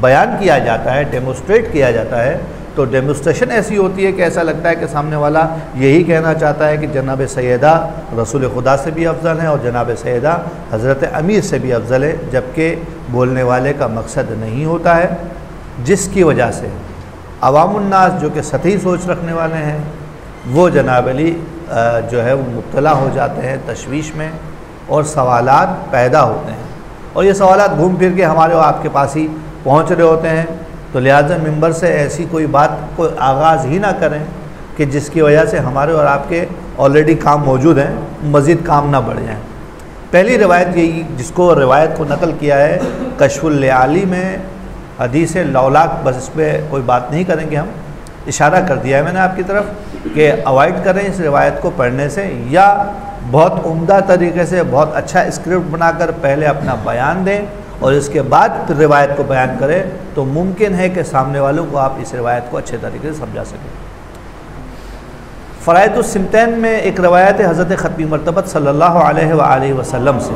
بیان کیا جاتا ہے، ڈیمونسٹریٹ کیا جاتا ہے، تو ڈیمونسٹریشن ایسی ہوتی ہے کہ ایسا لگتا ہے کہ سامنے والا یہی کہنا چاہتا ہے کہ جناب سیدہ رسول خدا سے بھی افضل ہے اور جناب سیدہ حضرت امیر سے بھی افضل ہے، جبکہ بولنے والے کا مقصد نہیں ہوتا ہے، جس کی وجہ سے عوام الناس جو کہ سطحی سوچ رکھنے والے ہیں وہ جناب علی جو ہے وہ مبتلا ہو جاتے ہیں تشویش میں، اور سوالات پیدا ہوتے ہیں، اور یہ سوالات گھوم پھر کے ہمارے اور آپ کے پاس ہی پہنچ رہے ہوتے ہیں۔ تو لہٰذا ممبر سے ایسی کوئی بات کو آغاز ہی نہ کریں کہ جس کی وجہ سے ہمارے اور آپ کے آلریڈی کام موجود ہیں، مزید کام نہ بڑھ جائیں۔ پہلی روایت یہی جس کو روایت کو نقل کیا ہے کشف اللیالی میں، حدیث لولاک، بس اس پہ کوئی بات نہیں کریں گے، ہم اشارہ کر دیا ہے میں نے آپ کی طرف کہ اوائڈ کریں اس روایت کو پڑھنے سے، یا بہت عمدہ طریقے سے بہت اچھا اسکرپٹ بنا کر پہلے اپنا بیان دیں اور اس کے بعد پھر روایت کو بیان کریں، تو ممکن ہے کہ سامنے والوں کو آپ اس روایت کو اچھے طریقے سے سمجھا سکیں۔ فرائض السمتین میں ایک روایت ہے حضرت ختمی مرتبت صلی اللہ علیہ وآلہ وسلم سے،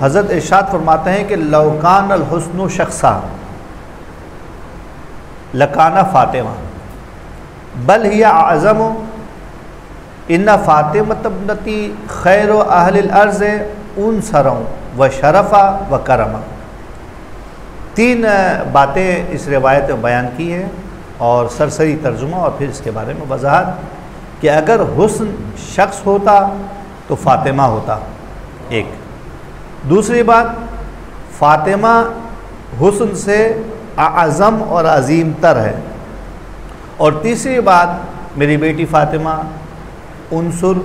حضرت ارشاد فرماتے ہیں کہ لو کان الحسن شخصا لکان فاطمہ بل ہی اعظم ان فاطمہ ابنتی خیر و اہل الارض انصرا و شرفا و کرما۔ تین باتیں اس روایت میں بیان کی ہیں اور سرسری ترجمہ اور پھر اس کے بارے میں وضاحت کہ اگر حسن شخص ہوتا تو فاطمہ ہوتا، ایک۔ دوسری بات، فاطمہ حسن سے اعظم اور عظیم تر ہے، اور تیسری بات میری بیٹی فاطمہ عنصر،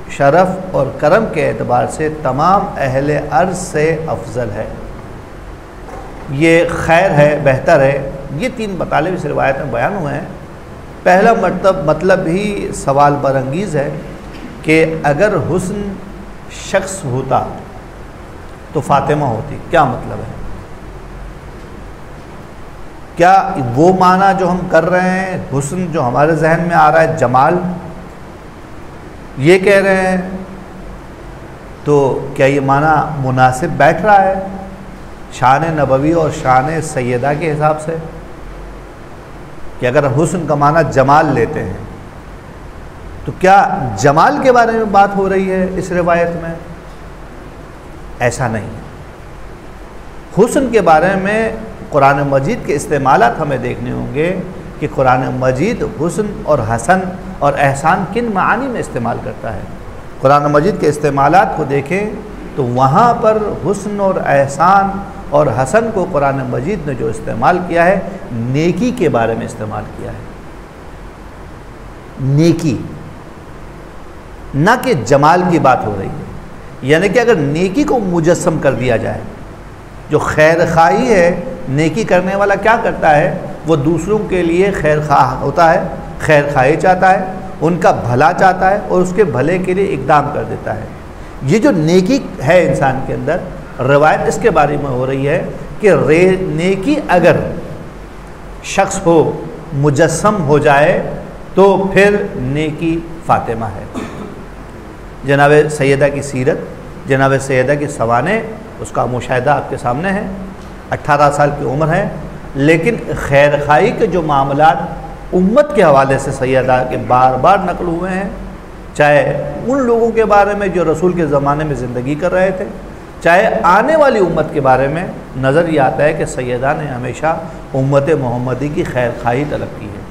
شرف اور کرم کے اعتبار سے تمام اہل ارض سے افضل ہے، یہ خیر ہے، بہتر ہے۔ یہ تین مطالب اس روایت میں بیان ہوئے ہیں۔ پہلا مطلب ہی سوال برانگیز ہے کہ اگر حسن شخص ہوتا تو فاطمہ ہوتی، کیا مطلب ہے؟ کیا وہ معنی جو ہم کر رہے ہیں حسن جو ہمارے ذہن میں آ رہا ہے جمال، یہ کہہ رہے ہیں؟ تو کیا یہ معنی مناسب بیٹھ رہا ہے شان نبوی اور شان سیدہ کے حساب سے؟ کہ اگر حسن کا معنی جمال لیتے ہیں تو کیا جمال کے بارے میں بات ہو رہی ہے اس روایت میں؟ ایسا نہیں ہے۔ حسن کے بارے میں قرآن مجید کے استعمالات ہمیں دیکھنے ہوں گے کہ قرآن مجید حسن اور حسن اور احسان کن معانی میں استعمال کرتا ہے۔ قرآن مجید کے استعمالات کو دیکھیں تو وہاں پر حسن اور احسان اور حسن کو قرآن مجید نے جو استعمال کیا ہے نیکی کے بارے میں استعمال کیا ہے، نیکی، نہ کہ جمال کی بات ہو رہی ہے۔ یعنی کہ اگر نیکی کو مجسم کر دیا جائے، جو خیر خواہی ہے، نیکی کرنے والا کیا کرتا ہے؟ وہ دوسروں کے لیے خیر خواہ ہوتا ہے، خیر خواہی چاہتا ہے، ان کا بھلا چاہتا ہے اور اس کے بھلے کے لیے اقدام کر دیتا ہے۔ یہ جو نیکی ہے انسان کے اندر، روایت اس کے بارے میں ہو رہی ہے کہ نیکی اگر شخص ہو، مجسم ہو جائے تو پھر نیکی فاطمہ ہے۔ جناب سیدہ کی سیرت، جناب سیدہ کی سوانح، اس کا مشاہدہ آپ کے سامنے ہے۔ 18 سال کی عمر ہے، لیکن خیر خواہی کے جو معاملات امت کے حوالے سے سیدہ کے بار بار نقل ہوئے ہیں، چاہے ان لوگوں کے بارے میں جو رسول کے زمانے میں زندگی کر رہے تھے، چاہے آنے والی امت کے بارے میں، نظر یہ آتا ہے کہ سیدہ نے ہمیشہ امت محمدی کی خیر خواہی طلب کی ہے۔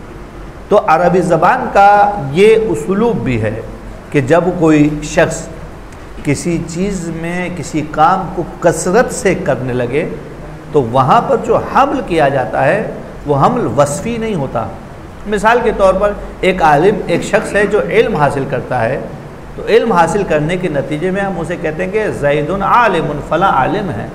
تو عربی زبان کا یہ اسلوب بھی ہے کہ جب کوئی شخص کسی چیز میں کسی کام کو کثرت سے کرنے لگے تو وہاں پر جو حمل کیا جاتا ہے وہ حمل وصفی نہیں ہوتا۔ مثال کے طور پر ایک عالم، ایک شخص ہے جو علم حاصل کرتا ہے، تو علم حاصل کرنے کے نتیجے میں ہم اسے کہتے ہیں کہ زید عالم، فلاں عالم ہے۔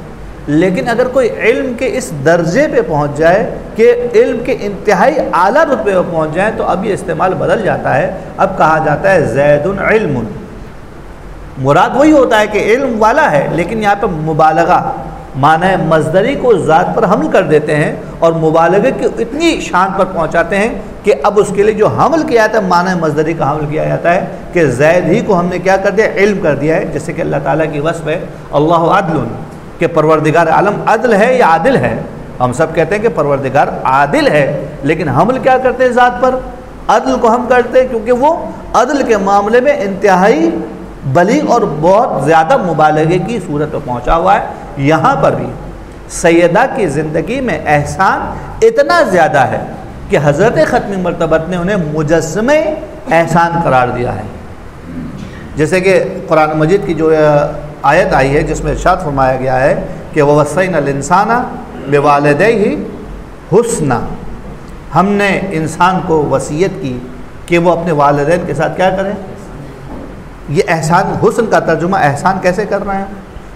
لیکن اگر کوئی علم کے اس درجے پہ پہنچ جائے کہ علم کے انتہائی اعلیٰ رتبے پہ پہنچ جائیں تو اب یہ استعمال بدل جاتا ہے، اب کہا جاتا ہے زید علم۔ مراد وہی ہوتا ہے کہ علم والا ہے، لیکن یہاں پہ مبالغہ، معنی مصدری کو ذات پر حمل کر دیتے ہیں اور مبالغے کی اتنی شان پر پہنچاتے ہیں کہ اب اس کے لیے جو حمل کیا جاتا ہے معنی مصدری کا حمل کیا جاتا ہے کہ زید ہی کو ہم نے کیا کر دیا، علم کر دیا ہے. جیسے کہ اللہ تعالیٰ کی وصف ہے اللہ عدل، کہ پروردگار عالم عدل ہے یا عادل ہے. ہم سب کہتے ہیں کہ پروردگار عادل ہے، لیکن حمل کیا کرتے ہیں ذات پر؟ عدل کو ہم کرتے ہیں، کیونکہ وہ عدل کے معاملے میں انتہائی بلیغ اور بہت زیادہ مبالغے کی صورت میں پہنچا ہوا ہے. یہاں پر بھی سیدہ کی زندگی میں احسان اتنا زیادہ ہے کہ حضرت ختم مرتبت نے انہیں مجسمہ احسان قرار دیا ہے. جیسے کہ قرآن مجید کی جو آیت آئی ہے جس میں ارشاد فرمایا گیا ہے کہ وَوَصَّيْنَا الْإِنسَانَ بِوَالِدَيْهِ حُسْنًا، ہم نے انسان کو وصیت کی کہ وہ اپنے والدین کے ساتھ کیا کریں. یہ احسان، حسن کا ترجمہ احسان کیسے کرنا ہے؟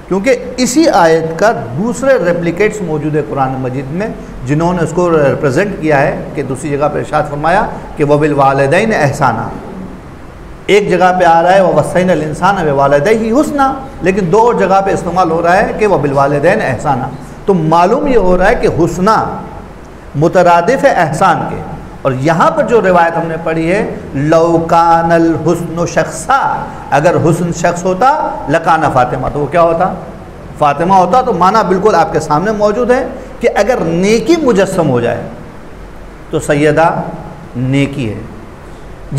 کیونکہ اسی آیت کا دوسرے ریپلیکیٹس موجود ہے قرآن مجید میں جنہوں نے اس کو ریپرزینٹ کیا ہے کہ دوسری جگہ پہ ارشاد فرمایا کہ وَبِالْوَالِدَيْنِ احسانا. ایک جگہ پہ آ رہا ہے وَوَصَّيْنَا الْإِنسَانَ بِوَالِدَيْهِ حُسْنًا، لیکن دو اور جگہ پہ استعمال ہو رہا ہے کہ وَبِالْوَالِدَيْنِ احسانا. تو معلوم یہ ہو رہا ہے کہ حسنہ مترادف ہے احسان کے. اور یہاں پر جو روایت ہم نے پڑھی ہے لَوْ كَانَ الْحُسْنُ شَخْصًا، اگر حسن شخص ہوتا لَكَانَ فاطمہ، تو وہ کیا ہوتا؟ فاطمہ ہوتا. تو معنی بالکل آپ کے سامنے موجود ہے کہ اگر نیکی مجسم ہو جائے تو سیدہ نیکی ہے.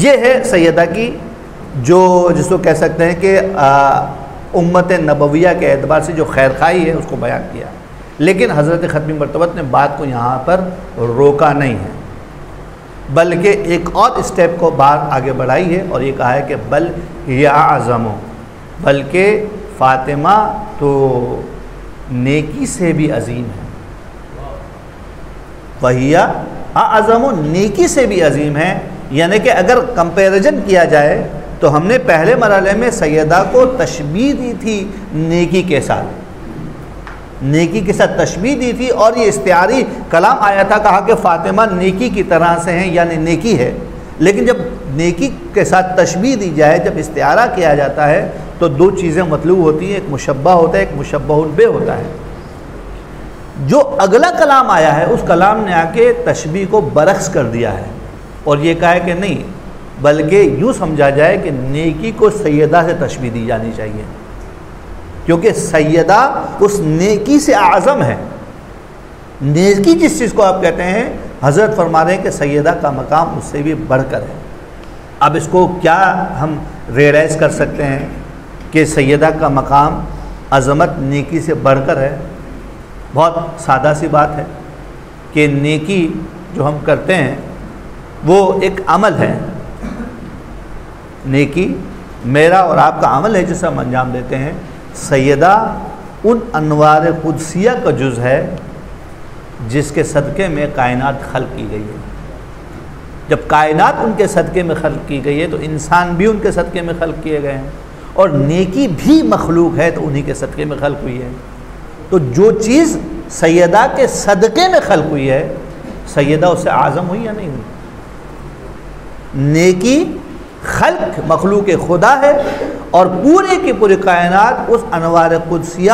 یہ ہے سیدہ کی جو جس کو کہہ سکتے ہیں کہ امت نبویہ کے اعتبار سے جو خیر خواہی ہے اس کو بیان کیا. لیکن حضرت ختم مرتبت نے بات کو یہاں پر روکا نہیں ہے، بلکہ ایک اور اسٹیپ کو باہر آگے بڑھائی ہے اور یہ کہا ہے کہ بل یا اعظم، بلکہ فاطمہ تو نیکی سے بھی عظیم ہے. وَهِيَ اعظم، نیکی سے بھی عظیم ہے. یعنی کہ اگر کمپیریزن کیا جائے تو ہم نے پہلے مرحلے میں سیدہ کو تشبیہ دی تھی نیکی کے ساتھ، نیکی کے ساتھ تشبیہ دی تھی اور یہ استعاری کلام آیا تھا، کہا کہ فاطمہ نیکی کی طرح سے ہیں یعنی نیکی ہے. لیکن جب نیکی کے ساتھ تشبیہ دی جائے، جب استعارہ کیا جاتا ہے تو دو چیزیں مطلوب ہوتی ہیں، ایک مشبہ ہوتا ہے، ایک مشبہ بہ ہوتا ہے. جو اگلا کلام آیا ہے اس کلام نے آ کے تشبیہ کو برعکس کر دیا ہے اور یہ کہا ہے کہ نہیں، بلکہ یوں سمجھا جائے کہ نیکی کو سیدہ سے تشبیہ دی جانی چاہیے، کیونکہ سیدہ اس نیکی سے اعظم ہے. نیکی جس چیز کو آپ کہتے ہیں، حضرت فرما رہے ہیں کہ سیدہ کا مقام اس سے بھی بڑھ کر ہے. اب اس کو کیا ہم ریئلائز کر سکتے ہیں کہ سیدہ کا مقام عظمت نیکی سے بڑھ کر ہے؟ بہت سادہ سی بات ہے کہ نیکی جو ہم کرتے ہیں وہ ایک عمل ہے. نیکی میرا اور آپ کا عمل ہے جسے ہم انجام دیتے ہیں. سیدہ ان انوار قدسیہ کا جز ہے جس کے صدقے میں کائنات خلق کی گئی ہے. جب کائنات ان کے صدقے میں خلق کی گئی ہے تو انسان بھی ان کے صدقے میں خلق کیے گئے ہیں، اور نیکی بھی مخلوق ہے تو انہی کے صدقے میں خلق ہوئی ہے. تو جو چیز سیدہ کے صدقے میں خلق ہوئی ہے، سیدہ اس سے اعظم ہوئی یا نہیں ہوئی؟ نیکی خلق مخلوق خدا ہے اور پورے کی پوری کائنات اس انوار قدسیہ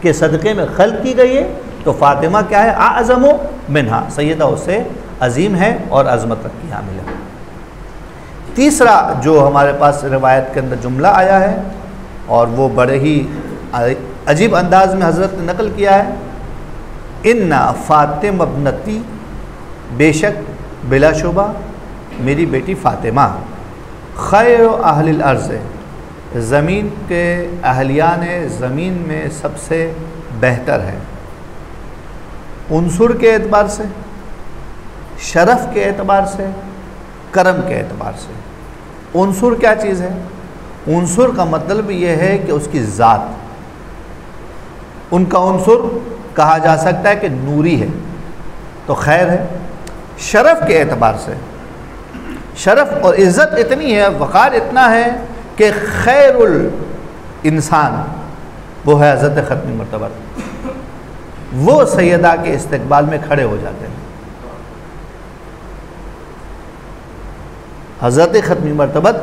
کے صدقے میں خلق کی گئی ہے. تو فاطمہ کیا ہے؟ اعظم منہا، سیدہ اس سے عظیم ہے اور عظمت کی حامل ہے. تیسرا جو ہمارے پاس روایت کے اندر جملہ آیا ہے اور وہ بڑے ہی عجیب انداز میں حضرت نے نقل کیا ہے، ان فاطمہ ابنتی، بے شک بلا شبہ میری بیٹی فاطمہ، خیر اہل الارض، زمین کے اہلیان زمین میں سب سے بہتر ہے. عنصر کے اعتبار سے، شرف کے اعتبار سے، کرم کے اعتبار سے. عنصر کیا چیز ہے؟ عنصر کا مطلب یہ ہے کہ اس کی ذات، ان کا عنصر کہا جا سکتا ہے کہ نوری ہے تو خیر ہے. شرف کے اعتبار سے، شرف اور عزت اتنی ہے، وقار اتنا ہے کہ خیر الانسان وہ ہے حضرت ختم مرتبت. وہ سیدہ کے استقبال میں کھڑے ہو جاتے ہیں. حضرت ختم مرتبت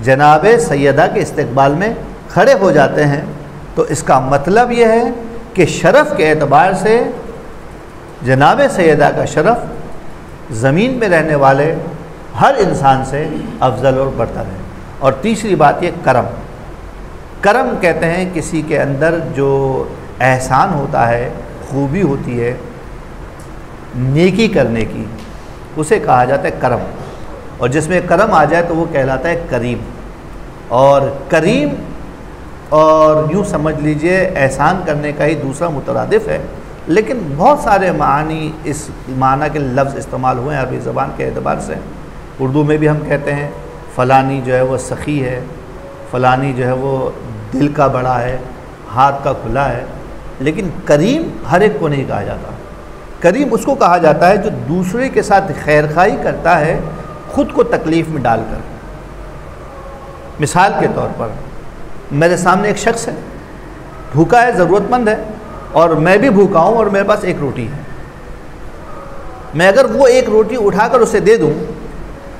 جناب سیدہ کے استقبال میں کھڑے ہو جاتے ہیں. تو اس کا مطلب یہ ہے کہ شرف کے اعتبار سے جناب سیدہ کا شرف زمین پہ رہنے والے ہر انسان سے افضل اور برتر ہے۔ اور تیسری بات یہ کرم، کرم کہتے ہیں کسی کے اندر جو احسان ہوتا ہے، خوبی ہوتی ہے نیکی کرنے کی، اسے کہا جاتا ہے کرم، اور جس میں کرم آ جائے تو وہ کہلاتا ہے کریم۔ اور کریم اور یوں سمجھ لیجئے احسان کرنے کا ہی دوسرا مترادف ہے، لیکن بہت سارے معانی اس معنی کے لفظ استعمال ہوئے ہیں عربی زبان کے اعتبار سے۔ اردو میں بھی ہم کہتے ہیں فلانی جو ہے وہ سخی ہے، فلانی جو ہے وہ دل کا بڑا ہے، ہاتھ کا کھلا ہے، لیکن کریم ہر ایک کو نہیں کہا جاتا۔ کریم اس کو کہا جاتا ہے جو دوسرے کے ساتھ خیر خواہی کرتا ہے خود کو تکلیف میں ڈال کر۔ مثال کے طور پر میرے سامنے ایک شخص ہے، بھوکا ہے، ضرورت مند ہے، اور میں بھی بھوکا ہوں اور میرے پاس ایک روٹی ہے۔ میں اگر وہ ایک روٹی اٹھا کر اسے دے دوں،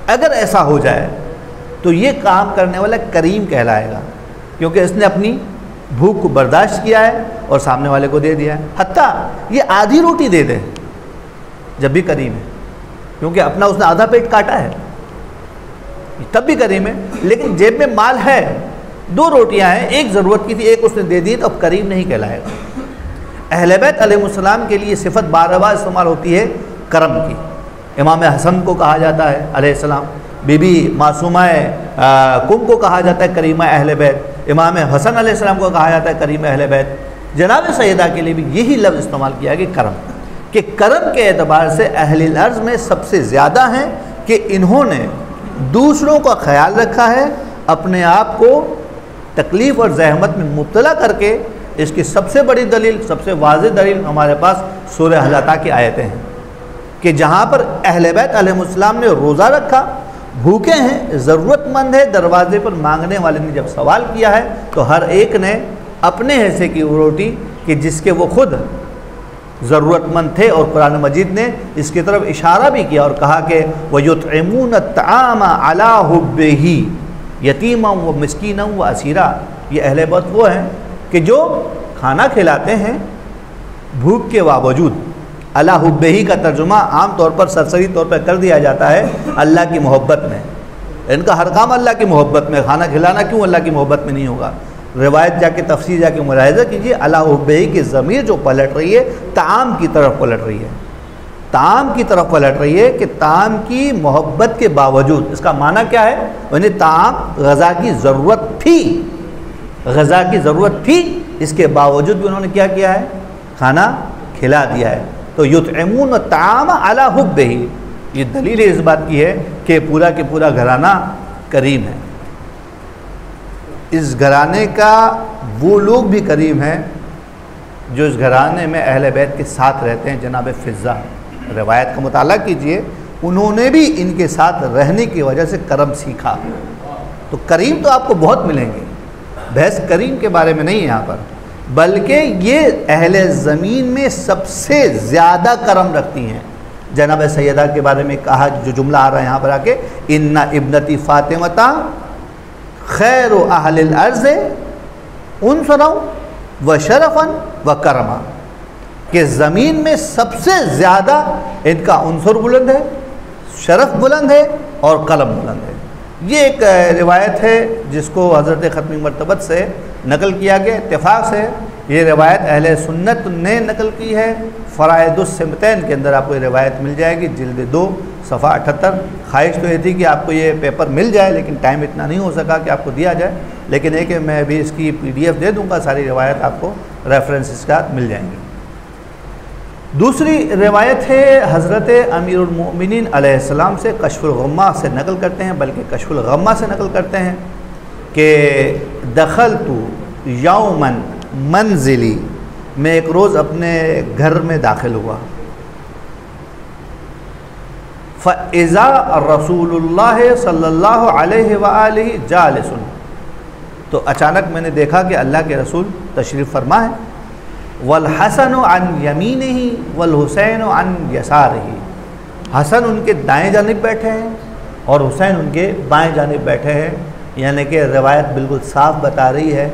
اگر ایسا ہو جائے تو یہ کام کرنے والا کریم کہلائے گا، کیونکہ اس نے اپنی بھوک کو برداشت کیا ہے اور سامنے والے کو دے دیا ہے۔ حتیٰ یہ آدھی روٹی دے دے جب بھی کریم ہے، کیونکہ اپنا اس نے آدھا پیٹ کاٹا ہے، تب بھی کریم ہے۔ لیکن جیب میں مال ہے، 2 روٹیاں ہیں، ایک ضرورت کی تھی، ایک اس نے دے دی، تو اب کریم نہیں کہلائے گا۔ اہل بیت علیہ السلام کے لیے صفت بار بار استعمال ہوتی ہے کرم کی۔ امام حسن کو کہا جاتا ہے علیہ السلام، بی بی معصومہ کم کو کہا جاتا ہے کریمہ اہل بیت، امام حسن علیہ السلام کو کہا جاتا ہے کریم اہل بیت۔ جناب سیدہ کے لیے بھی یہی لفظ استعمال کیا کہ کرم، کہ کرم کے اعتبار سے اہل الارض میں سب سے زیادہ ہیں کہ انہوں نے دوسروں کا خیال رکھا ہے، اپنے آپ کو تکلیف اور زحمت میں مبتلا کر کے۔ اس کی سب سے بڑی دلیل، سب سے واضح دلیل ہمارے پاس سورہ حلاقہ کی آیتیں ہیں، کہ جہاں پر اہل بیت علیہ السلام نے روزہ رکھا، بھوکے ہیں، ضرورت مند ہے، دروازے پر مانگنے والے نے جب سوال کیا ہے تو ہر ایک نے اپنے حصے کی وہ روٹی کہ جس کے وہ خود ضرورت مند تھے، اور قرآن مجید نے اس کی طرف اشارہ بھی کیا اور کہا کہ وَيُطْعِمُونَ الطَّعَامَ عَلَىٰ حُبِّهِ یتیما و مسکینا و اسیرا۔ یہ اہل بیت وہ ہیں کہ جو کھانا کھلاتے ہیں بھوک کے باوجود۔ عَلَىٰ حُبِّهِ کا ترجمہ عام طور پر سرسری طور پر کر دیا جاتا ہے اللہ کی محبت میں۔ ان کا ہر کام اللہ کی محبت میں، کھانا کھلانا کیوں اللہ کی محبت میں نہیں ہوگا؟ روایت جا کے تفسیر جا کے ملاحظہ کیجیے، عَلَىٰ حُبِّهِ کی ضمیر جو پلٹ رہی ہے طعام کی طرف پلٹ رہی ہے، طعام کی طرف پلٹ رہی ہے، کہ طعام کی محبت کے باوجود۔ اس کا معنی کیا ہے؟ یعنی طعام غذا کی ضرورت تھی، غذا کی ضرورت تھی، اس کے باوجود بھی انہوں نے کیا کیا ہے؟ کھانا کھلا دیا ہے۔ تو یطعمون الطعام علی حبہ، یہ دلیل اس بات کی ہے کہ پورا کے پورا گھرانہ کریم ہے۔ اس گھرانے کا وہ لوگ بھی کریم ہیں جو اس گھرانے میں اہل بیت کے ساتھ رہتے ہیں۔ جناب فضہ روایت کا مطالعہ کیجئے، انہوں نے بھی ان کے ساتھ رہنے کی وجہ سے کرم سیکھا۔ تو کریم تو آپ کو بہت ملیں گے، بحث کریم کے بارے میں نہیں ہے یہاں پر، بلکہ یہ اہل زمین میں سب سے زیادہ کرم رکھتی ہیں۔ جناب سیدہ کے بارے میں کہا، جو جملہ آ رہا ہے یہاں پر آ کے، ان ابنتی فاطمہ خیر اہل الارض انصرا و شرفا و کرما، کہ زمین میں سب سے زیادہ ان کا عنصر بلند ہے، شرف بلند ہے اور قلم بلند ہے۔ یہ ایک روایت ہے جس کو حضرت ختمی مرتبت سے نقل کیا گیا، اتفاق سے یہ روایت اہل سنت نے نقل کی ہے۔ فرائض السمتین کے اندر آپ کو یہ روایت مل جائے گی، جلد 2 صفحہ 78۔ خواہش تو یہ تھی کہ آپ کو یہ پیپر مل جائے، لیکن ٹائم اتنا نہیں ہو سکا کہ آپ کو دیا جائے، لیکن یہ کہ میں بھی اس کی PDF دے دوں گا، ساری روایت آپ کو ریفرنسز کا مل جائیں گی۔ دوسری روایت ہے حضرت امیر المؤمنین علیہ السلام سے، کشف الغمہ سے نقل کرتے ہیں، بلکہ کشف الغمہ سے نقل کرتے ہیں کہ دخلت یوما منزلی، میں ایک روز اپنے گھر میں داخل ہوا، فَإِذَا رسول اللہ صلی اللہ علیہ وآلہ جالس، تو اچانک میں نے دیکھا کہ اللہ کے رسول تشریف فرما ہے، والحسن عن یمینہ والحسین عن یسارہ، حسن ان کے دائیں جانب بیٹھے ہیں اور حسین ان کے بائیں جانب بیٹھے ہیں۔ یعنی کہ روایت بالکل صاف بتا رہی ہے،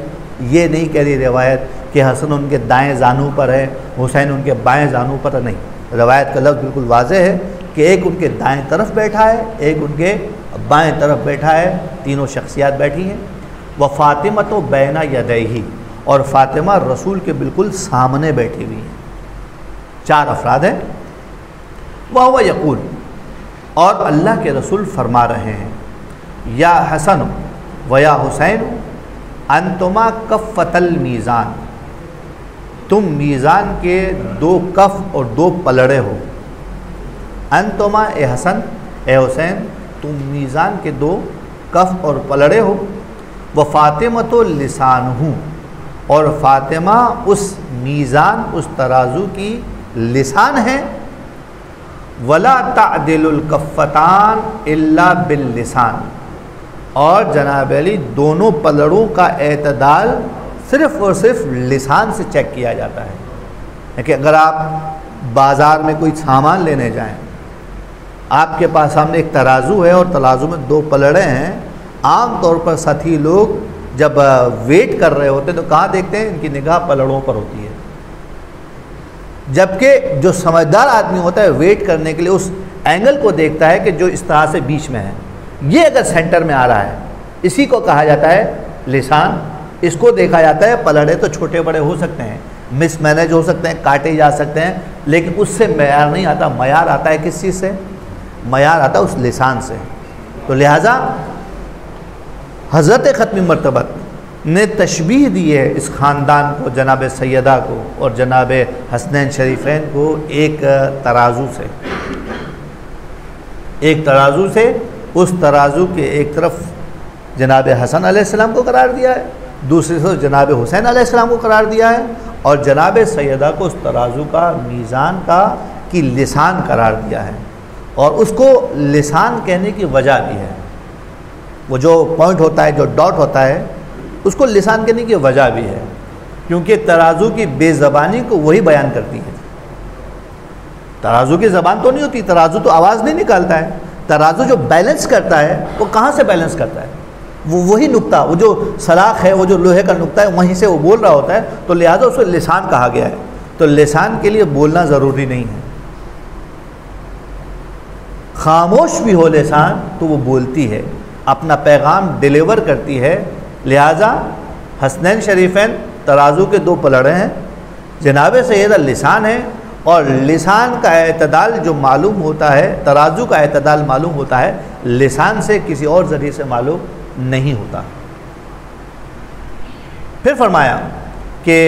یہ نہیں کہہ رہی روایت کہ حسن ان کے دائیں زانو پر ہے، حسین ان کے بائیں زانو پر ہے، نہیں، روایت کا لفظ بالکل واضح ہے کہ ایک ان کے دائیں طرف بیٹھا ہے، ایک ان کے بائیں طرف بیٹھا ہے، تینوں شخصیات بیٹھی ہیں۔ وفاطمہ تو بین یدیہ، اور فاطمہ رسول کے بالکل سامنے بیٹھی ہوئی ہیں، 4 افراد ہیں۔ وَهُوَ یقول، اور اللہ کے رسول فرما رہے ہیں، یا حسن و یا حسین انتما کفۃ المیزان، تم میزان کے 2 کف اور 2 پلڑے ہو۔ انتما، اے حسن اے حسین، تم میزان کے 2 کف اور پلڑے ہو۔ وفاطمہ تو لسان ہوں، اور فاطمہ اس میزان، اس ترازو کی لسان ہے۔ ولا تعدل الکفتان الا باللسان، اور جناب علی دونوں پلڑوں کا اعتدال صرف اور صرف لسان سے چیک کیا جاتا ہے۔ کہ اگر آپ بازار میں کوئی سامان لینے جائیں، آپ کے پاس سامنے ایک ترازو ہے اور ترازو میں 2 پلڑے ہیں، عام طور پر ساتھی لوگ جب ویٹ کر رہے ہوتے ہیں تو کہاں دیکھتے ہیں؟ ان کی نگاہ پلڑوں پر ہوتی ہے، جبکہ جو سمجھدار آدمی ہوتا ہے ویٹ کرنے کے لیے اس اینگل کو دیکھتا ہے کہ جو اس طرح سے بیچ میں ہے، یہ اگر سینٹر میں آ رہا ہے، اسی کو کہا جاتا ہے لسان۔ اس کو دیکھا جاتا ہے، پلڑے تو چھوٹے بڑے ہو سکتے ہیں، مس مینج ہو سکتے ہیں، کاٹے جا سکتے ہیں، لیکن اس سے معیار نہیں آتا۔ معیار آتا ہے کس چیز سے؟ معیار آتا ہے اس لسان سے۔ تو لہٰذا حضرت ختم مرتبت نے تشبیہ دی ہے اس خاندان کو، جناب سیدہ کو اور جناب حسنین شریفین کو، ایک ترازو سے، ایک ترازو سے۔ اس ترازو کے ایک طرف جناب حسن علیہ السلام کو قرار دیا ہے، دوسری طرف جناب حسین علیہ السلام کو قرار دیا ہے، اور جناب سیدہ کو اس ترازو کا، میزان کا کی لسان قرار دیا ہے۔ اور اس کو لسان کہنے کی وجہ بھی ہے، وہ جو پوائنٹ ہوتا ہے، جو ڈاٹ ہوتا ہے، اس کو لسان کہنے کی وجہ بھی ہے، کیونکہ ترازو کی بے زبانی کو وہی بیان کرتی ہے۔ ترازو کی زبان تو نہیں ہوتی، ترازو تو آواز نہیں نکالتا ہے، ترازو جو بیلنس کرتا ہے وہ کہاں سے بیلنس کرتا ہے؟ وہ وہی نقطہ، وہ جو سلاخ ہے، وہ جو لوہے کا نقطہ ہے، وہیں سے وہ بول رہا ہوتا ہے، تو لہٰذا اس کو لسان کہا گیا ہے۔ تو لسان کے لیے بولنا ضروری نہیں ہے، خاموش بھی ہو لسان تو وہ بولتی ہے، اپنا پیغام ڈیلیور کرتی ہے۔ لہٰذا حسنین شریفین ترازو کے 2 پلڑے ہیں، جناب سیدہ لسان ہے، اور لسان کا اعتدال جو معلوم ہوتا ہے، ترازو کا اعتدال معلوم ہوتا ہے، لسان سے کسی اور ذریعے سے معلوم نہیں ہوتا۔ پھر فرمایا کہ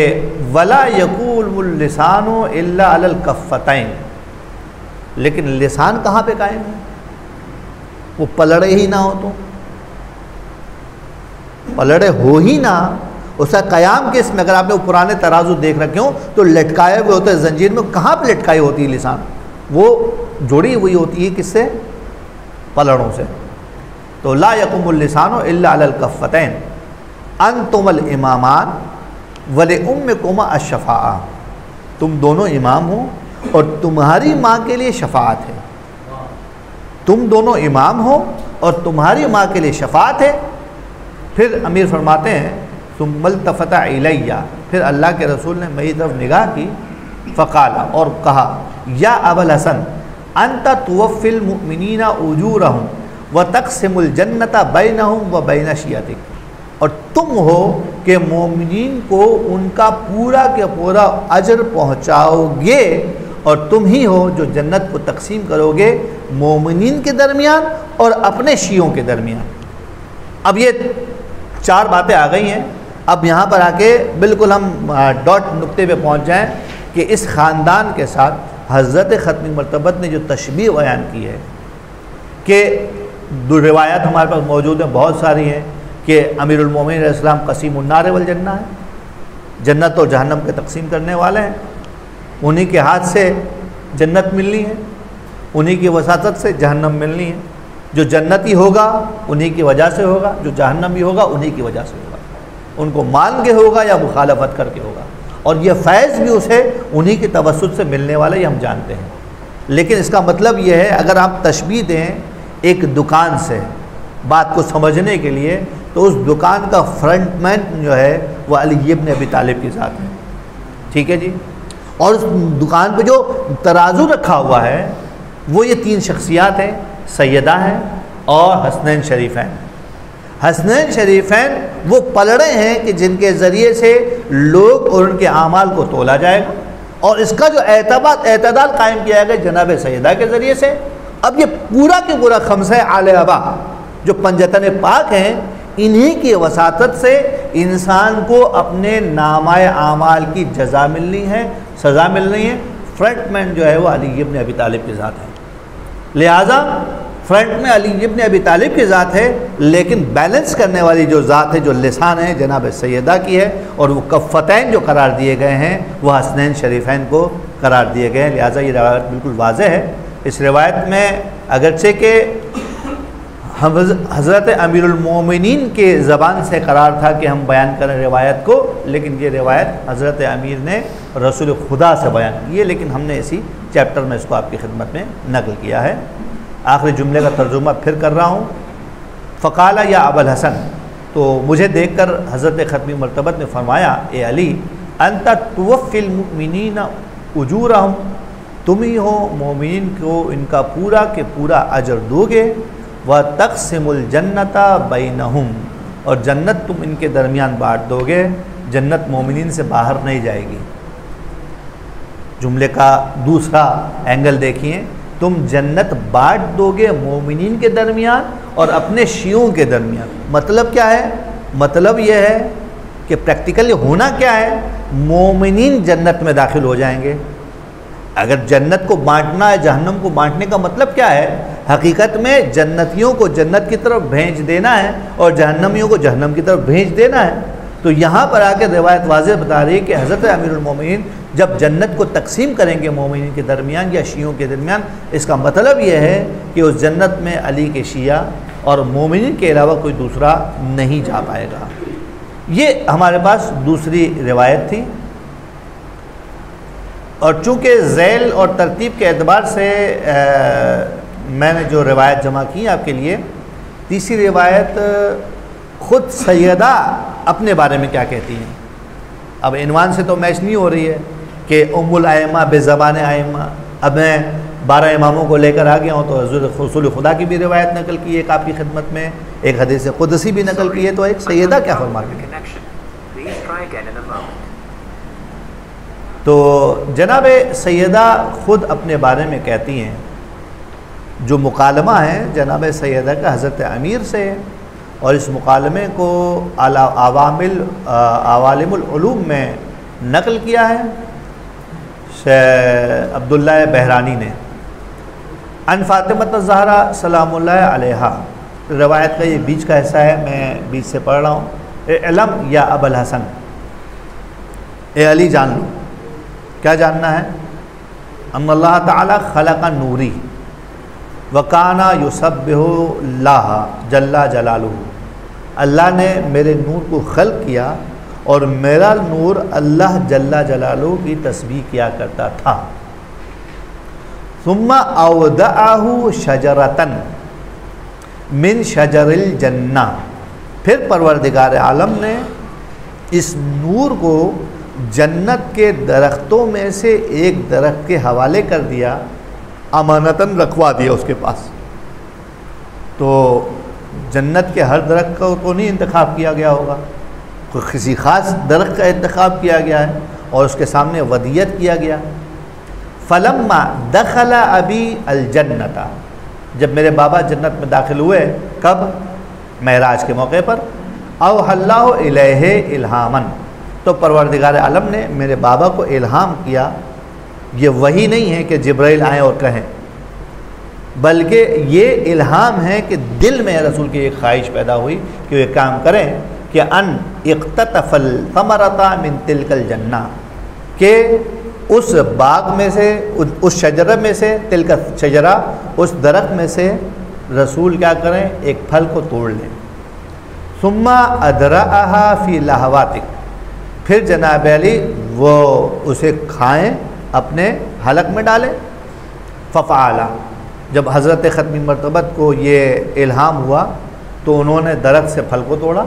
ولا یقول اللسان الا علی الکفتین، لیکن لسان کہاں پہ قائم ہے؟ وہ پلڑے ہی نہ ہو، تو پلڑے ہو ہی نہ، اس کا قیام کس میں؟ اگر آپ نے وہ پرانے ترازو دیکھ رکھے ہوں تو لٹکائے ہوئے ہوتے ہیں زنجیر میں، کہاں پہ لٹکائی ہوتی ہے لسان؟ وہ جوڑی ہوئی ہوتی ہے کس سے؟ پلڑوں سے۔ تو لا یقوم اللسان الا علی الکفتین انتم الامامان ولامکما الشفاعہ، تم دونوں امام ہو اور تمہاری ماں کے لیے شفاعت ہے، تم دونوں امام ہو اور تمہاری ماں کے لیے شفاعت ہے۔ پھر امیر فرماتے ہیں ثم التفت الیہ، پھر اللہ کے رسول نے میری طرف نگاہ کی، فقال، اور کہا، یا ابا الحسن انت توفی المؤمنین اجورہم وتقسم الجنۃ بینہم وبین شیعتک، اور تم ہو کہ مومنین کو ان کا پورا کے پورا اجر پہنچاؤ گے، اور تم ہی ہو جو جنت کو تقسیم کرو گے مومنین کے درمیان اور اپنے شیعوں کے درمیان۔ اب یہ 4 باتیں آ گئی ہیں، اب یہاں پر آ کے بالکل ہم ڈاٹ نقطے پہ پہنچ جائیں کہ اس خاندان کے ساتھ حضرت ختم مرتبت نے جو تشبیہ بیان کی ہے، کہ روایات ہمارے پاس موجود ہیں، بہت ساری ہیں، کہ امیر المومنین علیہ السلام قسیم النار والجنہ ہے، جنت اور جہنم کے تقسیم کرنے والے ہیں، انہی کے ہاتھ سے جنت ملنی ہے، انہی کی وساطت سے جہنم ملنی ہے، جو جنتی ہوگا انہی کی وجہ سے ہوگا، جو جہنمی ہوگا انہی کی وجہ سے ہوگا، ان کو مان کے ہوگا یا مخالفت کر کے ہوگا، اور یہ فیض بھی اسے انہی کے توسط سے ملنے والا، یہ ہم جانتے ہیں۔ لیکن اس کا مطلب یہ ہے، اگر آپ تشبیہ دیں ایک دکان سے بات کو سمجھنے کے لیے، تو اس دکان کا فرنٹ مین جو ہے وہ علی ابن ابی طالب کی ذات ہے۔ ٹھیک ہے جی. اور اس دکان پہ جو ترازو رکھا ہوا ہے وہ یہ 3 شخصیات ہیں، سیدہ ہیں اور حسنین شریفین. حسنین شریفین وہ پلڑے ہیں کہ جن کے ذریعے سے لوگ اور ان کے اعمال کو تولا جائے گا، اور اس کا جو اعتدال قائم کیا گیا جناب سیدہ کے ذریعے سے. اب یہ پورا کے پورا خمسہ آل ابا جو پنجتن پاک ہیں، انہی کی وساطت سے انسان کو اپنے نامہ اعمال کی جزا ملنی ہے، سزا ملنی ہے. فرنٹ مین جو ہے وہ علی ابن ابی طالب کی ذات ہے، لہٰذا فرنٹ میں علی ابن ابی طالب کی ذات ہے، لیکن بیلنس کرنے والی جو ذات ہے، جو لسان ہے، جناب سیدہ کی ہے، اور وہ کفتین جو قرار دیے گئے ہیں وہ حسنین شریفین کو قرار دیے گئے ہیں. لہٰذا یہ روایت بالکل واضح ہے. اس روایت میں اگرچہ کہ حضرت امیر المومنین کے زبان سے قرار تھا کہ ہم بیان کریں روایت کو، لیکن یہ روایت حضرت امیر نے رسول خدا سے بیان کی ہے، لیکن ہم نے اسی چیپٹر میں اس کو آپ کی خدمت میں نقل کیا ہے. آخری جملے کا ترجمہ پھر کر رہا ہوں. فقال یا ابا الحسن، تو مجھے دیکھ کر حضرت ختمی مرتبت نے فرمایا، اے علی، انت توفی المؤمنین اجورہم، تم ہی ہو مومنین کو ان کا پورا کے پورا اجر دو گے، وتقسم الجنت بینہم، اور جنت تم ان کے درمیان بانٹ دو گے. جنت مومنین سے باہر نہیں جائے گی. جملے کا دوسرا اینگل دیکھیے، تم جنت بانٹ دو گے مومنین کے درمیان اور اپنے شیعوں کے درمیان. مطلب کیا ہے؟ مطلب یہ ہے کہ پریکٹیکلی ہونا کیا ہے، مومنین جنت میں داخل ہو جائیں گے. اگر جنت کو بانٹنا ہے، جہنم کو بانٹنے کا مطلب کیا ہے؟ حقیقت میں جنتیوں کو جنت کی طرف بھیج دینا ہے اور جہنمیوں کو جہنم کی طرف بھیج دینا ہے. تو یہاں پر آ کے روایت واضح بتا رہی ہے کہ حضرت امیر المومنین جب جنت کو تقسیم کریں گے مومنین کے درمیان یا شیعوں کے درمیان، اس کا مطلب یہ ہے کہ اس جنت میں علی کے شیعہ اور مومنین کے علاوہ کوئی دوسرا نہیں جا پائے گا. یہ ہمارے پاس دوسری روایت تھی. اور چونکہ ذیل اور ترتیب کے اعتبار سے میں نے جو روایت جمع کی آپ کے لیے، تیسری روایت خود سیدہ اپنے بارے میں کیا کہتی ہیں. اب عنوان سے تو میچ نہیں ہو رہی ہے کہ ام الائمہ بے زبان ائمہ. اب میں 12 اماموں کو لے کر آ گیا ہوں تو حضرت رسول خدا کی بھی روایت نقل کی، ایک آپ کی خدمت میں ایک حدیث قدسی بھی نقل کی ہے، تو ایک سیدہ کیا فرماتی ہے. تو جناب سیدہ خود اپنے بارے میں کہتی ہیں، جو مکالمہ ہے جناب سیدہ کا حضرت امیر سے، اور اس مکالمے کو عوالم العلوم میں نقل کیا ہے شیخ عبداللہ بحرانی نے. ان فاطمہ الزہرا سلام اللہ علیہا، روایت کا یہ بیچ کا حصہ ہے، میں بیچ سے پڑھ رہا ہوں. علم یا ابا الحسن، اے علی جان لو. کیا جاننا ہے؟ ان اللہ تعالی خلق نوری وکانا یسبح اللہ جل جلالہ. اللہ نے میرے نور کو خلق کیا اور میرا نور اللہ جل جلالہ کی تسبیح کیا کرتا تھا. ثم اودعہ شجرۃ من شجر الجنہ، پھر پروردگار عالم نے اس نور کو جنت کے درختوں میں سے ایک درخت کے حوالے کر دیا، امانتاً رکھوا دیا اس کے پاس. تو جنت کے ہر درخت کو تو نہیں انتخاب کیا گیا ہوگا، کوئی کسی خاص درخت کا انتخاب کیا گیا ہے اور اس کے سامنے ودیت کیا گیا. فلما دخل ابی الجنت، جب میرے بابا جنت میں داخل ہوئے، کب؟ معراج کے موقع پر. اوحی اللہ الیہ الہاماً، تو پروردگار عالم نے میرے بابا کو الہام کیا. یہ وہی نہیں ہے کہ جبرائیل آئیں اور کہیں، بلکہ یہ الہام ہے کہ دل میں رسول کی ایک خواہش پیدا ہوئی کہ وہ ایک کام کریں کہ ان اقتطف الثمرۃ من تلک الجنہ، کہ اس باغ میں سے، اس شجرہ میں سے، تلک شجرہ، اس درخت میں سے رسول کیا کریں؟ ایک پھل کو توڑ لیں. ثم ادرعھا فی لہواتک، پھر جناب علی وہ اسے کھائیں، اپنے حلق میں ڈالیں. ففعلا، جب حضرت ختمی مرتبت کو یہ الہام ہوا تو انہوں نے درخت سے پھل کو توڑا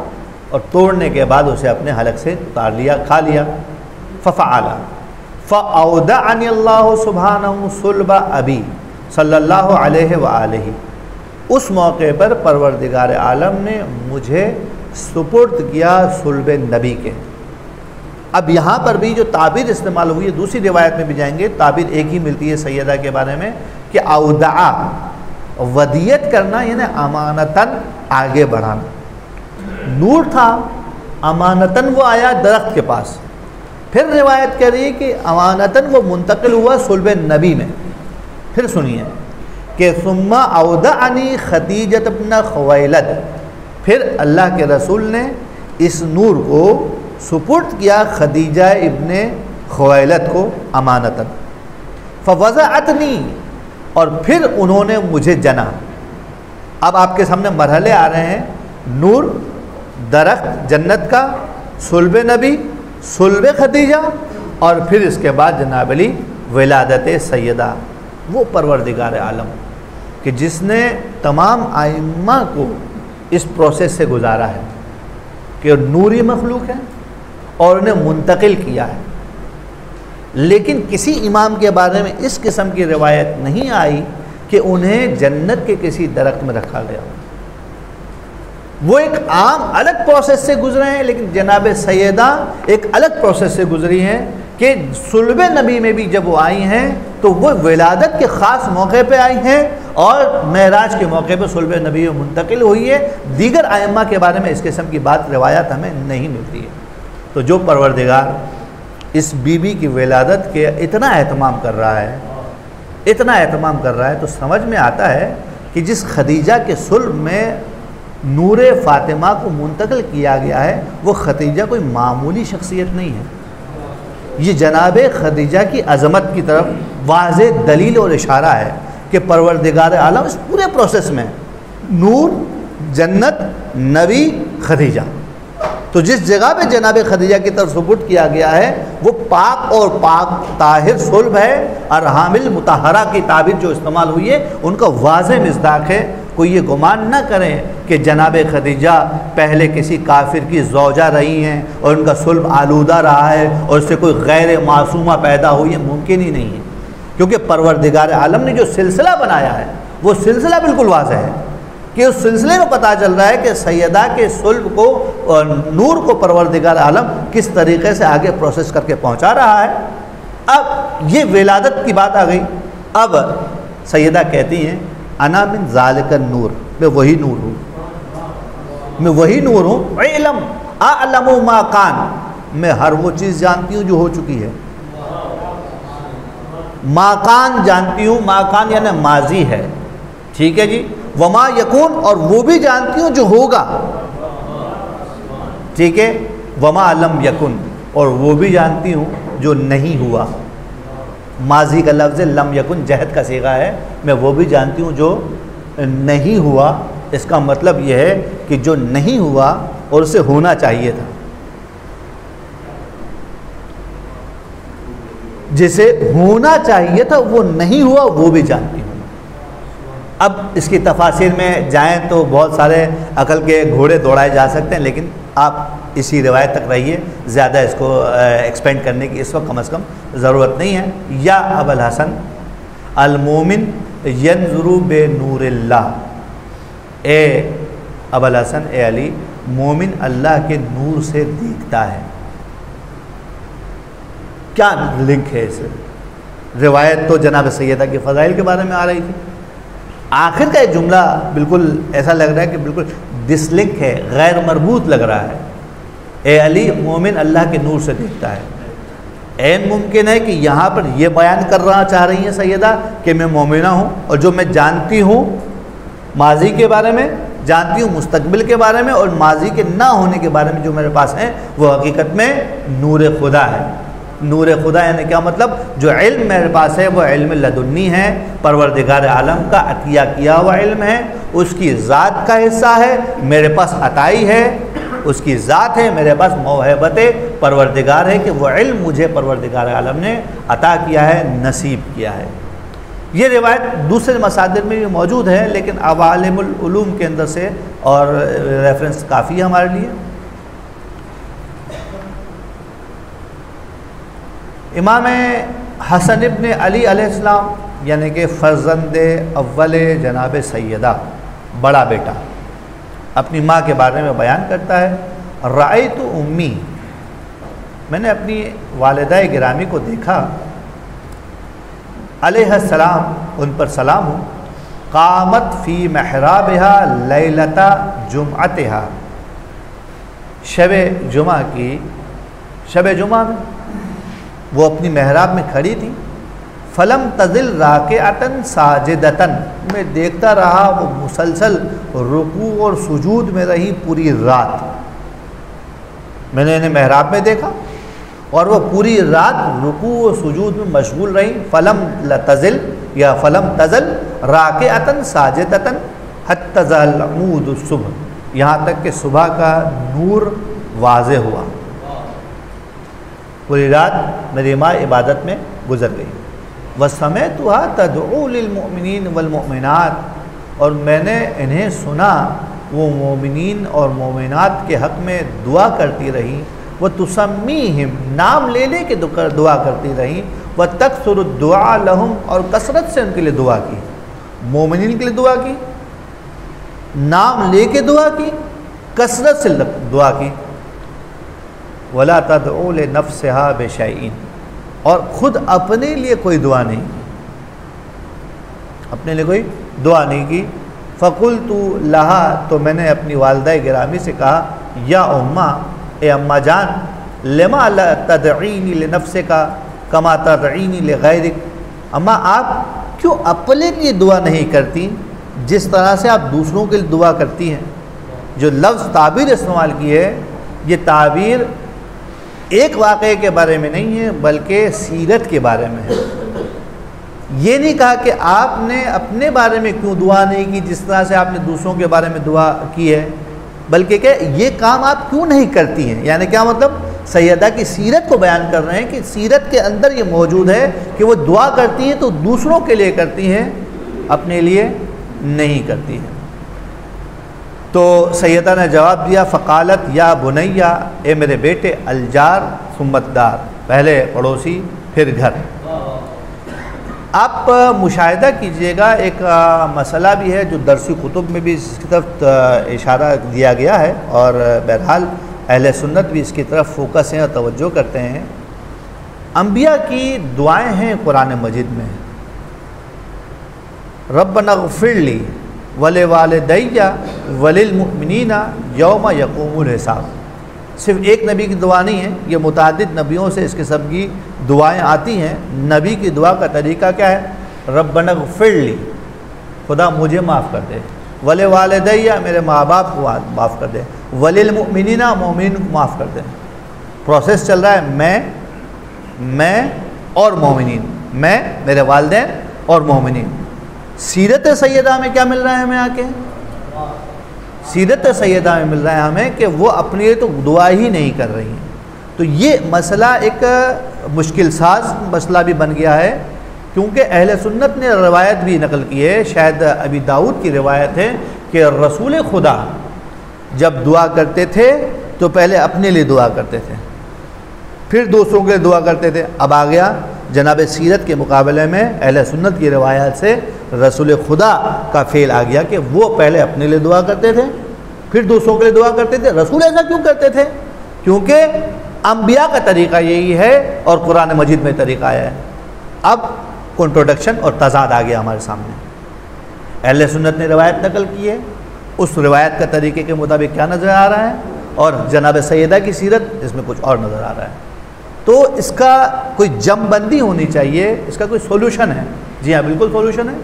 اور توڑنے کے بعد اسے اپنے حلق سے اتار لیا، کھا لیا. ففعلا، فَأَوْدَعَنِ اللَّهُ سُبْحَانَهُ صُلْبَ أَبِي صلی اللہ علیہ وآلہ، اس موقع پر پروردگار عالم نے مجھے سپرد کیا صلب نبی کے۔ اب یہاں پر بھی جو تعبیر استعمال ہوئی ہے، دوسری روایت میں بھی جائیں گے، تعبیر ایک ہی ملتی ہے سیدہ کے بارے میں کہ اودعا، ودیت کرنا یعنی امانتاً آگے بڑھانا۔ نور تھا، امانتاً وہ آیا درخت کے پاس، پھر روایت کہہ رہی ہے کہ امانتاً وہ منتقل ہوا صلب نبی میں۔ پھر سنیے کہ ثم اودعنی خدیجۃ بن خویلد، پھر اللہ کے رسول نے اس نور کو سپرد کیا خدیجہ ابن خویلد کو امانتاً، فوضعتنی، اور پھر انہوں نے مجھے جنا۔ اب آپ کے سامنے مرحلے آ رہے ہیں، نور، درخت جنت کا، صلب نبی، صلب خدیجہ، اور پھر اس کے بعد جناب علی ولادت سیدہ، وہ پروردگار عالم کہ جس نے تمام ائمہ کو اس پروسیس سے گزارا ہے کہ نوری مخلوق ہے اور انہیں منتقل کیا ہے، لیکن کسی امام کے بارے میں اس قسم کی روایت نہیں آئی کہ انہیں جنت کے کسی درخت میں رکھا گیا۔ وہ ایک عام الگ پروسیس سے گزرے ہیں، لیکن جناب سیدہ ایک الگ پروسیس سے گزری ہیں کہ صلب نبی میں بھی جب وہ آئی ہیں تو وہ ولادت کے خاص موقع پہ آئی ہیں اور معراج کے موقع پہ صلب نبی میں منتقل ہوئی ہے۔ دیگر ائمہ کے بارے میں اس قسم کی بات روایات ہمیں نہیں ملتی ہے۔ تو جو پروردگار اس بی بی کی ولادت کے اتنا اہتمام کر رہا ہے، اتنا اہتمام کر رہا ہے، تو سمجھ میں آتا ہے کہ جس خدیجہ کے صلب میں نور فاطمہ کو منتقل کیا گیا ہے، وہ خدیجہ کوئی معمولی شخصیت نہیں ہے۔ یہ جناب خدیجہ کی عظمت کی طرف واضح دلیل اور اشارہ ہے کہ پروردگار عالم اس پورے پروسیس میں نور، جنت، نبی، خدیجہ، تو جس جگہ پہ جناب خدیجہ کی طرف سپرد کیا گیا ہے وہ پاک اور پاک طاہر صلب ہے، اور حامل مطہرہ کی تعبیر جو استعمال ہوئی ہے ان کا واضح مصداق ہے۔ کوئی یہ گمان نہ کریں کہ جناب خدیجہ پہلے کسی کافر کی زوجہ رہی ہیں اور ان کا صلب آلودہ رہا ہے اور اس سے کوئی غیر معصومہ پیدا ہوئی ہے، ممکن ہی نہیں ہے، کیونکہ پروردگار عالم نے جو سلسلہ بنایا ہے وہ سلسلہ بالکل واضح ہے کہ اس سلسلے میں پتہ چل رہا ہے کہ سیدہ کے صلب کو اور نور کو پروردگار عالم کس طریقے سے آگے پروسیس کر کے پہنچا رہا ہے۔ اب یہ ولادت کی بات آ گئی۔ اب سیدہ کہتی ہیں انا من ذالک النور، میں وہی نور ہوں، میں وہی نور ہوں، علم اعلم ما کان، میں ہر وہ چیز جانتی ہوں جو ہو چکی ہے، ما کان جانتی ہوں، ما کان یعنی ماضی ہے، ٹھیک ہے جی، وما یکون، اور وہ بھی جانتی ہوں جو ہوگا، ٹھیک ہے، وما لم یکن، اور وہ بھی جانتی ہوں جو نہیں ہوا۔ ماضی کا لفظ لم یکن جہد کا صیغہ ہے، میں وہ بھی جانتی ہوں جو نہیں ہوا۔ اس کا مطلب یہ ہے کہ جو نہیں ہوا اور اسے ہونا چاہیے تھا، جسے ہونا چاہیے تھا وہ نہیں ہوا، وہ بھی جانتی ہوں۔ اب اس کی تفاصیر میں جائیں تو بہت سارے عقل کے گھوڑے دوڑائے جا سکتے ہیں، لیکن آپ اسی روایت تک رہیے، زیادہ اس کو ایکسپینڈ کرنے کی اس وقت کم از کم ضرورت نہیں ہے۔ یا ابا الحسن المومن ینظر بنور اللہ، اے ابا الحسن، اے علی، مومن اللہ کے نور سے دیکھتا ہے۔ کیا لنک ہے اس روایت؟ تو جناب سیدہ کے فضائل کے بارے میں آ رہی تھی، آخر کا ایک جملہ بالکل ایسا لگ رہا ہے کہ بالکل ڈس لنک ہے، غیر مربوط لگ رہا ہے۔ اے علی، مومن اللہ کے نور سے دیکھتا ہے۔ عین ممکن ہے کہ یہاں پر یہ بیان کرنا چاہ رہی ہیں سیدہ کہ میں مومنہ ہوں، اور جو میں جانتی ہوں ماضی کے بارے میں، جانتی ہوں مستقبل کے بارے میں، اور ماضی کے نہ ہونے کے بارے میں جو میرے پاس ہیں، وہ حقیقت میں نور خدا ہے۔ نور خدا یعنی کیا مطلب؟ جو علم میرے پاس ہے وہ علم لدنی ہے، پروردگار عالم کا عطیہ کیا ہوا علم ہے، اس کی ذات کا حصہ ہے، میرے پاس عطائی ہے، اس کی ذات ہے، میرے پاس موہبت پروردگار ہے کہ وہ علم مجھے پروردگار عالم نے عطا کیا ہے، نصیب کیا ہے۔ یہ روایت دوسرے مصادر میں بھی موجود ہے، لیکن عوالم العلوم کے اندر سے اور ریفرنس کافی ہے ہمارے لیے۔ امام حسن ابن علی علیہ السلام یعنی کہ فرزند اول جناب سیدہ بڑا بیٹا اپنی ماں کے بارے میں بیان کرتا ہے، رأیت امی، میں نے اپنی والدہ گرامی کو دیکھا، علیہ السلام، ان پر سلام ہو، قامت فی محرابها لیلۃ جمعتها، شب جمعہ کی شب جمعہ میں وہ اپنی محراب میں کھڑی تھی، فلم تزل راکعۃ ساجدۃ، میں دیکھتا رہا وہ مسلسل رکوع اور سجود میں رہی پوری رات، میں نے انہیں محراب میں دیکھا اور وہ پوری رات رکوع و سجود میں مشغول رہی، فلم تزل یا فلم تزل راکعۃ ساجدۃ حتی ظل عمود الصبح، یہاں تک کہ صبح کا نور واضح ہوا، پوری رات میری ماں عبادت میں گزر گئی۔ وَسَمِعْتُهَا تَدْعُو لِلْمُؤْمِنِينَ وَالْمُؤْمِنَاتِ، اور میں نے انہیں سنا وہ مومنین اور مومنات کے حق میں دعا کرتی رہی، وَتُسَمِّيهِمْ، نام لے لے کے دعا کرتی رہی، وَتَكْثُرُ الدُّعَاءَ لَهُمْ، اور کثرت سے ان کے لیے دعا کی، مومنین کے لیے دعا کی، نام لے کے دعا کی، کثرت سے دعا کی، وَلَا تَدْعُو لِنَفْسِهَا بِشَيْءٍ، اور خود اپنے لیے کوئی دعا نہیں، اپنے لیے کوئی دعا نہیں کی۔ فَقُلْتُ لَهَا، تو میں نے اپنی والدہ گرامی سے کہا، یا اماں، اے اماں جان، لما لا تدعینی لنفسک کما تدعینی لغیرک، اماں آپ کیوں اپنے لیے دعا نہیں کرتی جس طرح سے آپ دوسروں کے لیے دعا کرتی ہیں؟ جو لفظ تعبیر استعمال کی ہے، یہ تعبیر ایک واقعے کے بارے میں نہیں ہے بلکہ سیرت کے بارے میں ہے۔ یہ نہیں کہا کہ آپ نے اپنے بارے میں کیوں دعا نہیں کی جس طرح سے آپ نے دوسروں کے بارے میں دعا کی ہے، بلکہ کہ یہ کام آپ کیوں نہیں کرتی ہیں، یعنی کیا مطلب، سیدہ کی سیرت کو بیان کر رہے ہیں کہ سیرت کے اندر یہ موجود ہے کہ وہ دعا کرتی ہیں تو دوسروں کے لیے کرتی ہیں، اپنے لیے نہیں کرتی ہیں۔ تو سیدہ نے جواب دیا، فقالت یا بنیا، اے میرے بیٹے، الجار ثم الدار، پہلے پڑوسی پھر گھر۔ آپ مشاہدہ کیجئے گا، ایک مسئلہ بھی ہے جو درسی کتب میں بھی اس کی طرف اشارہ دیا گیا ہے، اور بہرحال اہل سنت بھی اس کی طرف فوکس ہیں اور توجہ کرتے ہیں۔ انبیاء کی دعائیں ہیں قرآن مجید میں، ربنا اغفر لی ولوالدی وللمؤمنین یوم یقوم الحساب، صرف ایک نبی کی دعا نہیں ہے، یہ متعدد نبیوں سے اس قسم کی دعائیں آتی ہیں۔ نبی کی دعا کا طریقہ کیا ہے؟ ربنا اغفر لی، خدا مجھے معاف کر دے، ولوالدی، میرے ماں باپ کو معاف کر دے، وللمؤمنین، مومنین کو معاف کر دے۔ پروسیس چل رہا ہے، میں اور مومنین، میں، میرے والدین اور مومنین۔ سیرت سیدہ میں کیا مل رہا ہے ہمیں آ کے؟ سیرت سیدہ میں مل رہا ہے ہمیں کہ وہ اپنے لیے تو دعا ہی نہیں کر رہی ہیں۔ تو یہ مسئلہ ایک مشکل ساز مسئلہ بھی بن گیا ہے، کیونکہ اہل سنت نے روایت بھی نقل کی ہے، شاید ابی داؤد کی روایت ہے کہ رسول خدا جب دعا کرتے تھے تو پہلے اپنے لیے دعا کرتے تھے، پھر دوسروں کے لیے دعا کرتے تھے۔ اب آ گیا جناب سیرت کے مقابلے میں اہل سنت کی روایات سے رسول خدا کا فعل آ گیا کہ وہ پہلے اپنے لیے دعا کرتے تھے پھر دوسروں کے لیے دعا کرتے تھے۔ رسول ایسا کیوں کرتے تھے؟ کیونکہ انبیاء کا طریقہ یہی ہے اور قرآن مجید میں طریقہ آیا ہے۔ اب کنٹروڈکشن اور تضاد آ گیا ہمارے سامنے۔ اہل سنت نے روایت نقل کی ہے، اس روایت کا طریقے کے مطابق کیا نظر آ رہا ہے، اور جناب سیدہ کی سیرت اس میں کچھ اور نظر آ رہا ہے۔ تو اس کا کوئی جم بندی ہونی چاہیے، اس کا کوئی سولوشن ہے؟ جی ہاں، بالکل سولوشن ہے۔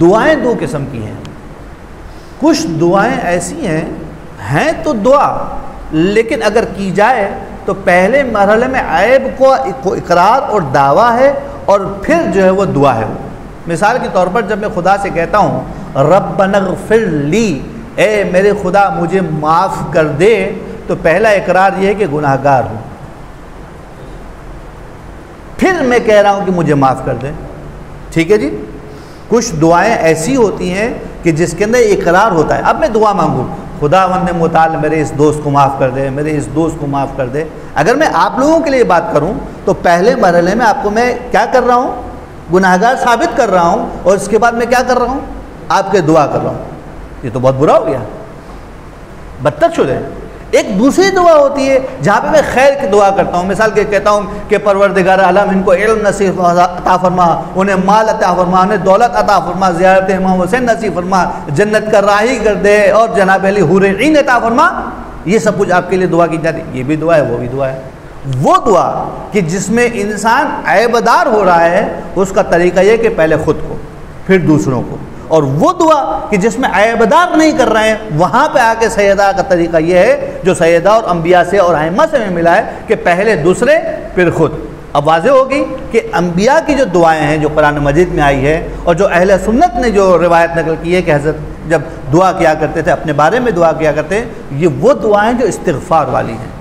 دعائیں دو قسم کی ہیں، کچھ دعائیں ایسی ہیں تو دعا، لیکن اگر کی جائے تو پہلے مرحلے میں عیب کو اقرار اور دعویٰ ہے، اور پھر جو ہے وہ دعا ہے۔ مثال کے طور پر جب میں خدا سے کہتا ہوں ربنا اغفر لی، اے میرے خدا مجھے معاف کر دے، تو پہلا اقرار یہ ہے کہ گناہ گار ہوں، پھر میں کہہ رہا ہوں کہ مجھے معاف کر دے، ٹھیک ہے جی۔ کچھ دعائیں ایسی ہوتی ہیں کہ جس کے اندر اقرار ہوتا ہے. اب میں دعا مانگوں خداوند متعال میرے اس دوست کو معاف کر دے, میرے اس دوست کو معاف کر دے, اگر میں آپ لوگوں کے لیے بات کروں تو پہلے مرحلے میں آپ کو میں کیا کر رہا ہوں, گناہگار ثابت کر رہا ہوں, اور اس کے بعد میں کیا کر رہا ہوں, آپ کے دعا کر رہا ہوں. یہ تو بہت برا ہو گیا, بدتر شد ہے. ایک دوسری دعا ہوتی ہے جہاں پہ میں خیر کی دعا کرتا ہوں, مثال کے کہتا ہوں کہ پروردگار عالم ان کو علم نصیب عطا فرما, انہیں مال عطا فرما, انہیں دولت عطا فرما, زیارت امام حسین نصیب فرما, جنت کا راہی کر دے, اور جناب علی حور عین عطا فرما. یہ سب کچھ آپ کے لیے دعا کی جاتی ہے. یہ بھی دعا ہے, وہ بھی دعا ہے. وہ دعا کہ جس میں انسان عیبدار ہو رہا ہے, اس کا طریقہ یہ کہ پہلے خود کو پھر دوسروں کو, اور وہ دعا کہ جس میں عیبدار نہیں کر رہے ہیں, وہاں پہ آ کے سیدہ کا طریقہ یہ ہے جو سیدہ اور انبیاء سے اور ائمہ سے میں ملا ہے کہ پہلے دوسرے پھر خود. اب واضح ہوگی کہ انبیاء کی جو دعائیں ہیں جو قرآن مجید میں آئی ہے, اور جو اہل سنت نے جو روایت نقل کی ہے کہ حضرت جب دعا کیا کرتے تھے اپنے بارے میں دعا کیا کرتے ہیں, یہ وہ دعائیں جو استغفار والی ہیں,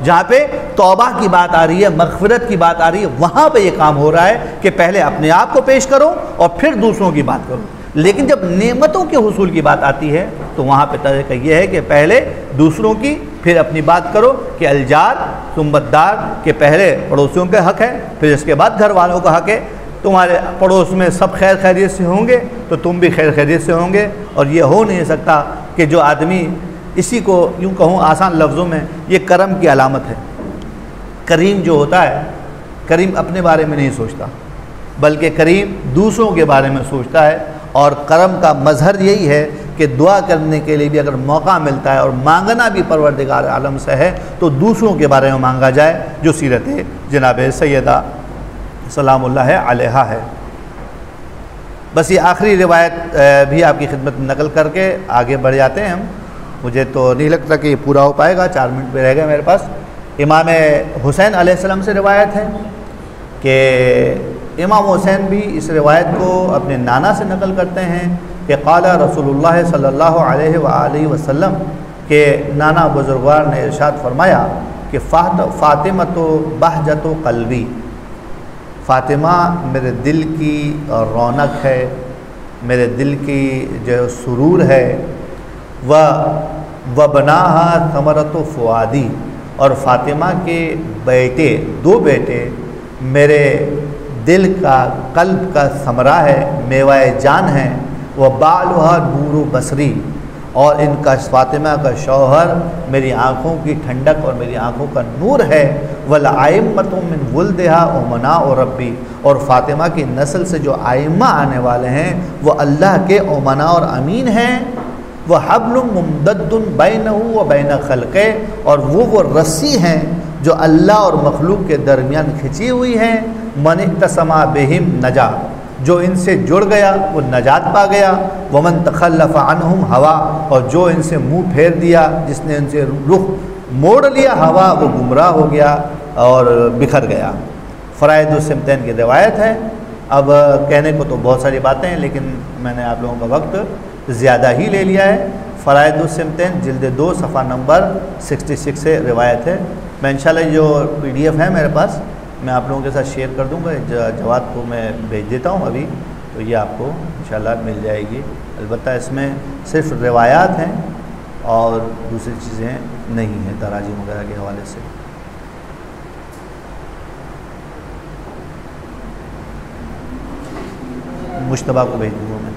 جہاں پہ توبہ کی بات آ رہی ہے, مغفرت کی بات آ رہی ہے, وہاں پہ یہ کام ہو رہا ہے کہ پہلے اپنے آپ کو پیش کرو اور پھر دوسروں کی بات کرو. لیکن جب نعمتوں کے حصول کی بات آتی ہے تو وہاں پہ طریقہ یہ ہے کہ پہلے دوسروں کی پھر اپنی بات کرو, کہ الجار ثم الدار, کہ پہلے پڑوسیوں کے حق ہے, پھر اس کے بعد گھر والوں کا حق ہے. تمہارے پڑوس میں سب خیر خیریت سے ہوں گے تو تم بھی خیر خیریت سے ہوں گے. اور یہ ہو نہیں سکتا کہ جو آدمی, اسی کو یوں کہوں آسان لفظوں میں, یہ کرم کی علامت ہے. کریم جو ہوتا ہے, کریم اپنے بارے میں نہیں سوچتا بلکہ کریم دوسروں کے بارے میں سوچتا ہے. اور کرم کا مظہر یہی ہے کہ دعا کرنے کے لیے بھی اگر موقع ملتا ہے اور مانگنا بھی پروردگار عالم سے ہے تو دوسروں کے بارے میں مانگا جائے, جو سیرت جناب سیدہ سلام اللہ علیہا ہے. بس یہ آخری روایت بھی آپ کی خدمت میں نقل کر کے آگے بڑھ جاتے ہیں ہم. مجھے تو نہیں لگتا کہ یہ پورا ہو پائے گا, 4 منٹ پہ رہ گئے میرے پاس. امام حسین علیہ السلام سے روایت ہے کہ امام حسین بھی اس روایت کو اپنے نانا سے نقل کرتے ہیں کہ قال رسول اللہ صلی اللہ علیہ وآلہ وسلم, کہ نانا بزرگوار نے ارشاد فرمایا کہ فاطمہ تو بہجت و قلبی, فاطمہ میرے دل کی رونق ہے, میرے دل کی جو سرور ہے. و بناہا ثمرۃ فؤادی, اور فاطمہ کے بیٹے 2 بیٹے میرے دل کا قلب کا ثمرہ ہے, میوہ جان ہے. وہ بالھا نور بصری, اور ان کا فاطمہ کا شوہر میری آنکھوں کی ٹھنڈک اور میری آنکھوں کا نور ہے. والائمۃ من ولدہا امناء ربی, اور فاطمہ کی نسل سے جو ائمہ آنے والے ہیں وہ اللہ کے امناء اور امین ہیں. وہ حبل ممدد بینہ و بین خلقہ, اور وہ رسی ہیں جو اللہ اور مخلوق کے درمیان کھنچی ہوئی ہیں. من اعتصم بہم نجا, جو ان سے جڑ گیا وہ نجات پا گیا. ومن تخلف عنہم ہوا, اور جو ان سے منہ پھیر دیا, جس نے ان سے رخ موڑ لیا ہوا, وہ گمراہ ہو گیا اور بکھر گیا. فرائض الصمتین کی روایت ہے. اب کہنے کو تو بہت ساری باتیں ہیں لیکن میں نے آپ لوگوں کا وقت زیادہ ہی لے لیا ہے. فرائض الصمتین جلد 2 صفحہ نمبر 66 سے روایت ہے. میں انشاءاللہ جو PDF ہے میرے پاس, میں آپ لوگوں کے ساتھ شیئر کر دوں گا. جواد کو میں بھیج دیتا ہوں ابھی, تو یہ آپ کو انشاءاللہ مل جائے گی. البتہ اس میں صرف روایات ہیں اور دوسری چیزیں نہیں ہیں تراجم وغیرہ کے حوالے سے. مشتبہ کو بھیج دوں گا میں.